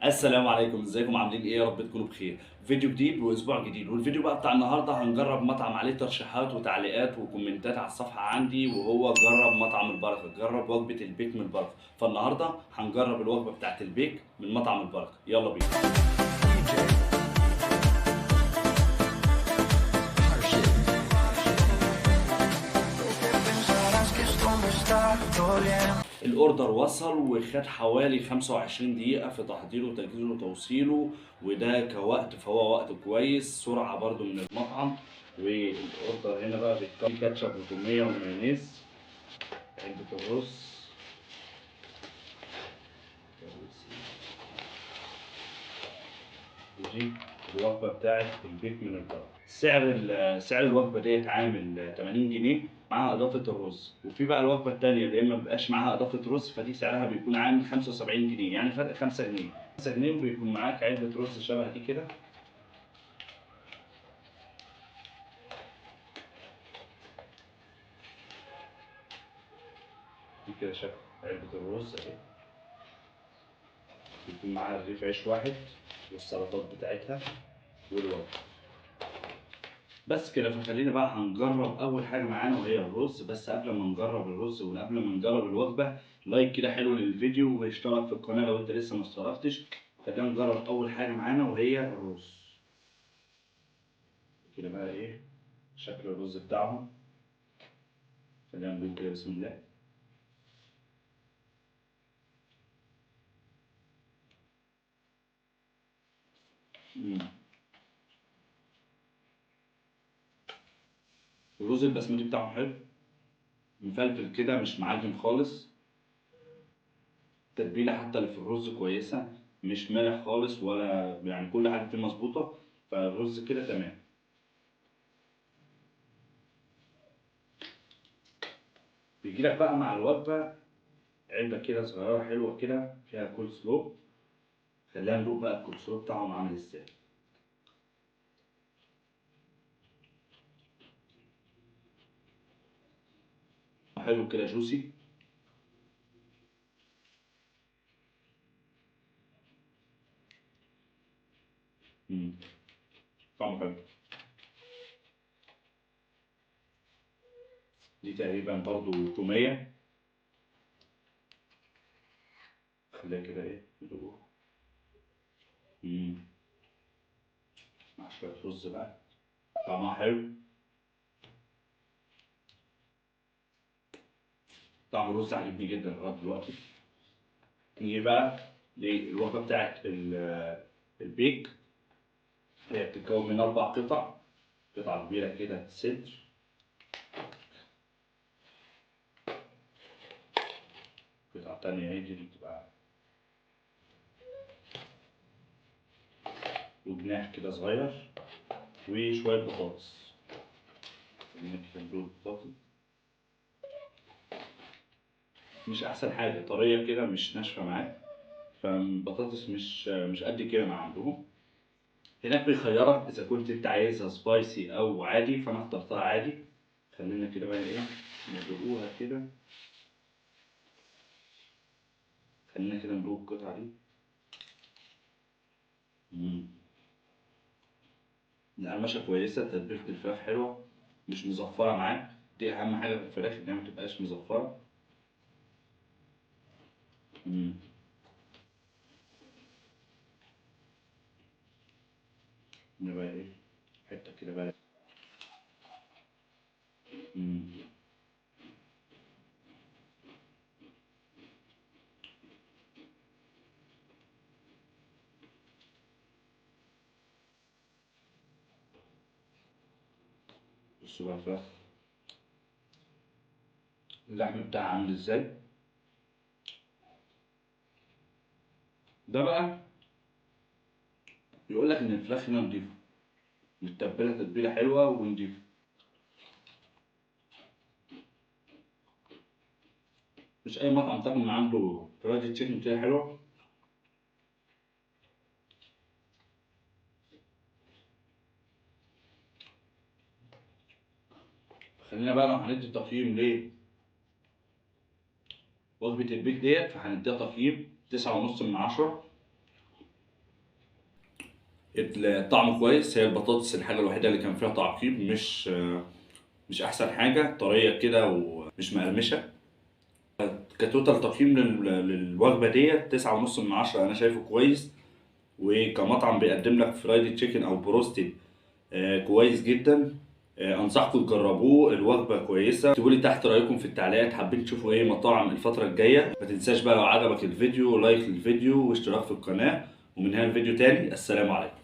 السلام عليكم، ازيكم عاملين ايه؟ يا رب تكونوا بخير. فيديو جديد واسبوع جديد، والفيديو بقى بتاع النهارده هنجرب مطعم عليه ترشيحات وتعليقات وكومنتات على الصفحه عندي، وهو جرب مطعم البركه، جرب وجبه البيك من البركه. فالنهارده هنجرب الوجبه بتاعت البيك من مطعم البركه، يلا بينا. الاوردر وصل وخد حوالي 25 دقيقة في تحضيره وتجهيزه وتوصيله، وده كوقت فهو وقت كويس، سرعة برضو من المطعم. والاوردر هنا بقى بيتكون كاتشب وتومية ومايونيز، علبة الرز، ودي الوجبة بتاعت البيك من البركة. سعر الوجبة ديت عامل 80 جنيه معاها إضافة الرز، وفي بقى الوجبة التانية اللي ما بيبقاش معاها إضافة رز، فدي سعرها بيكون عامل 75 جنيه، يعني فرق 5 جنيه. 5 جنيه وبيكون معاك علبة رز شبه دي كده. دي كده شكل علبة الرز أهي. بيكون معاها رغيف عيش واحد والسلطات بتاعتها والوجبة. بس كده، فخلينا بقى هنجرب اول حاجه معانا وهي الرز. بس قبل ما نجرب الرز وقبل ما نجرب الوجبه، لايك كده حلو للفيديو واشترك في القناه لو انت لسه ما اشتركتش. خلينا نجرب اول حاجه معانا وهي الرز. كده بقى ايه شكل الرز بتاعهم؟ خلينا نقول كده بسم الله. مم. الرز البسمتي بتاعهم حلو، مفلفل كده، مش معجن خالص. التتبيله حتى اللي في الرز كويسه، مش مالح خالص ولا يعني، كل حاجه فيه مظبوطه، فالرز كده تمام. بيجي لك بقى مع الوجبه علبة كده صغيرة حلوة كده فيها كول سلو. خلينا ندوق بقى الكول سلو بتاعهم عامل ازاي. حلو كده جوسي. مم. طعمه حلو. دي تقريبا برضو تومية. خليها كده ايه ندوقه. مم. مع شوية رز بقى، طعمها حلو. طعم الرز عجبني جدا لغاية دلوقتي. نيجي بقى للوجبة بتاعت البيك. هي بتتكون من 4 قطع، قطعة كبيرة كده صدر، قطعة تانية هي دي اللي بتبقى، وجناح كده صغير، وشوية بطاطس. خلينا كده ندوق البطاطس. مش احسن حاجه، طريه كده مش ناشفه معاك، فالبطاطس مش قد كده مع عندهم. هناك بيخيرك اذا كنت انت عايزها سبايسي او عادي، فانا اخترتها عادي. خلينا كده بقى ايه ندوقوها كده. خلينا كده ندوق القطعه دي. مم. القرمشه كويسه، تتبيله الفراخ حلوه، مش مزفره معاك. دي اهم حاجه في الفراخ، انها ما تبقاش مزفره. مم. نبقى ايه حته كده بقى. مم. بصوا بقى الفراخ، اللحم بتاعها عامل ازاي. ده بقى يقول لك ان الفراخ هنا نضيفه، متبله تتبيله حلوه ونضيفه. مش اي مطعم تاكل من عنده فرايدي تشيكن كده حلوه. خلينا بقى لو هندي تقييم لوجبه البيك ديت، فهنديها تقييم 9.5 من 10. الطعم كويس. هي البطاطس الحاجة الوحيدة اللي كان فيها تعقيد، مش أحسن حاجة، طرية كده ومش مقرمشة. كتوتال تقييم للوجبة ديت 9.5 من 10، أنا شايفه كويس. وكمطعم بيقدم لك فرايدي تشيكن أو بروستد كويس جدا. أنصحكم تجربوه، الوجبة كويسة. اكتبوا لي تحت رأيكم في التعليقات، حابين تشوفوا إيه مطاعم الفترة الجاية. ما تنساش بقى لو عجبك الفيديو لايك للفيديو واشتراك في القناة. ومن هنا الفيديو تاني، السلام عليكم.